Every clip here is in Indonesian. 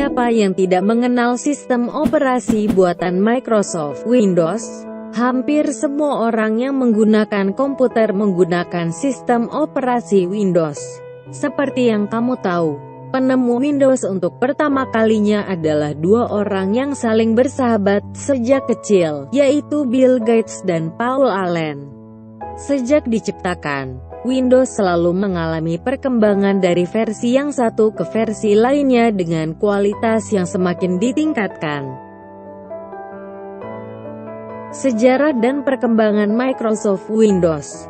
Siapa yang tidak mengenal sistem operasi buatan Microsoft Windows? Hampir semua orang yang menggunakan komputer menggunakan sistem operasi Windows. Seperti yang kamu tahu, penemu Windows untuk pertama kalinya adalah dua orang yang saling bersahabat sejak kecil, yaitu Bill Gates dan Paul Allen. Sejak diciptakan, Windows selalu mengalami perkembangan dari versi yang satu ke versi lainnya dengan kualitas yang semakin ditingkatkan. Sejarah dan perkembangan Microsoft Windows.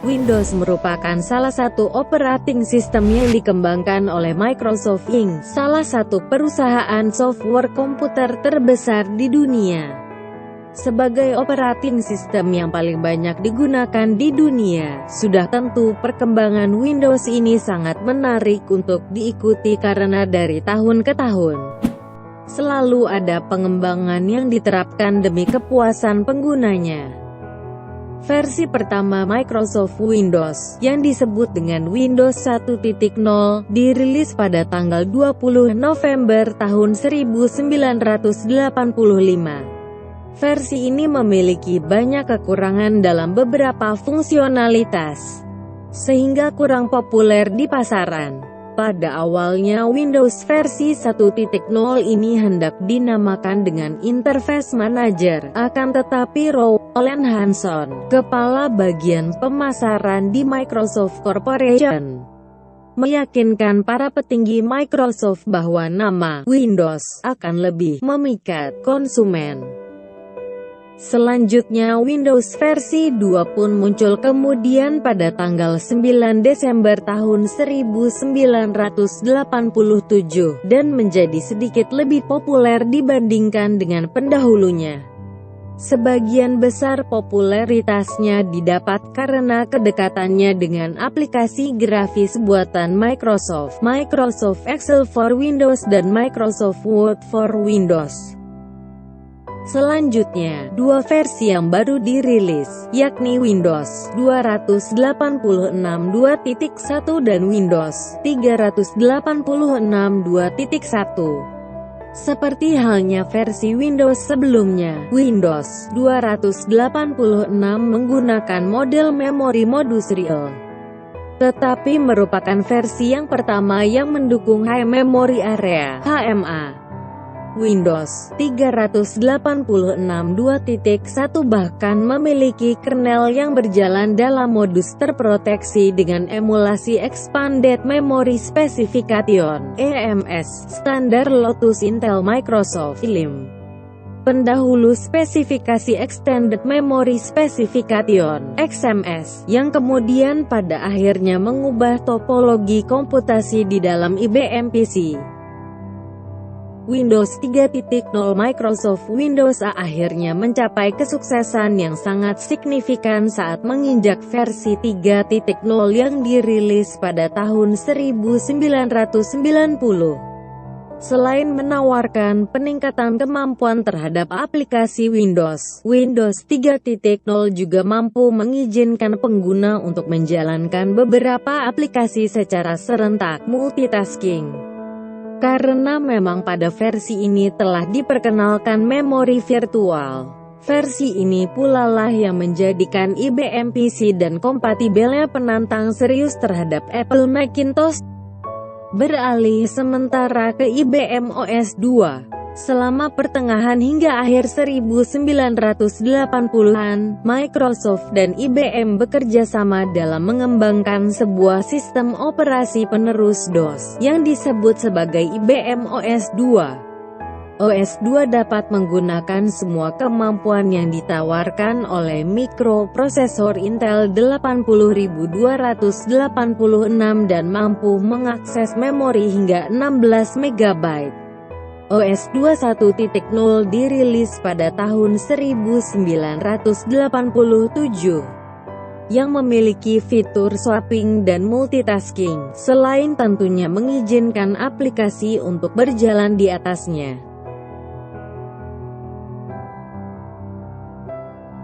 Windows merupakan salah satu operating system yang dikembangkan oleh Microsoft Inc., salah satu perusahaan software komputer terbesar di dunia. Sebagai operating system yang paling banyak digunakan di dunia, sudah tentu perkembangan Windows ini sangat menarik untuk diikuti karena dari tahun ke tahun selalu ada pengembangan yang diterapkan demi kepuasan penggunanya. Versi pertama Microsoft Windows, yang disebut dengan Windows 1.0, dirilis pada tanggal 20 November tahun 1985. Versi ini memiliki banyak kekurangan dalam beberapa fungsionalitas, sehingga kurang populer di pasaran. Pada awalnya Windows versi 1.0 ini hendak dinamakan dengan Interface Manager, akan tetapi Rowland Hanson, kepala bagian pemasaran di Microsoft Corporation, meyakinkan para petinggi Microsoft bahwa nama Windows akan lebih memikat konsumen. Selanjutnya Windows versi 2 pun muncul kemudian pada tanggal 9 Desember tahun 1987 dan menjadi sedikit lebih populer dibandingkan dengan pendahulunya. Sebagian besar popularitasnya didapat karena kedekatannya dengan aplikasi grafis buatan Microsoft, Microsoft Excel for Windows dan Microsoft Word for Windows. Selanjutnya, dua versi yang baru dirilis, yakni Windows 286 2.1 dan Windows 386 2.1. Seperti halnya versi Windows sebelumnya, Windows 286 menggunakan model memori modus real, tetapi merupakan versi yang pertama yang mendukung High Memory Area (HMA). Windows 386 2.1 bahkan memiliki kernel yang berjalan dalam modus terproteksi dengan emulasi Expanded Memory Specification (EMS) standar Lotus Intel Microsoft ILM. Pendahulu spesifikasi Extended Memory Specification (XMS), yang kemudian pada akhirnya mengubah topologi komputasi di dalam IBM PC. Windows 3.0 Microsoft Windows akhirnya mencapai kesuksesan yang sangat signifikan saat menginjak versi 3.0 yang dirilis pada tahun 1990. Selain menawarkan peningkatan kemampuan terhadap aplikasi Windows, Windows 3.0 juga mampu mengizinkan pengguna untuk menjalankan beberapa aplikasi secara serentak, multitasking. Karena memang pada versi ini telah diperkenalkan memori virtual. Versi ini pula lah yang menjadikan IBM PC dan kompatibelnya penantang serius terhadap Apple Macintosh. Beralih sementara ke IBM OS 2. Selama pertengahan hingga akhir 1980-an, Microsoft dan IBM bekerja sama dalam mengembangkan sebuah sistem operasi penerus DOS, yang disebut sebagai IBM OS 2. OS 2 dapat menggunakan semua kemampuan yang ditawarkan oleh mikroprosesor Intel 80286 dan mampu mengakses memori hingga 16 MB. OS 2 1.0 dirilis pada tahun 1987, yang memiliki fitur swapping dan multitasking, selain tentunya mengizinkan aplikasi untuk berjalan di atasnya.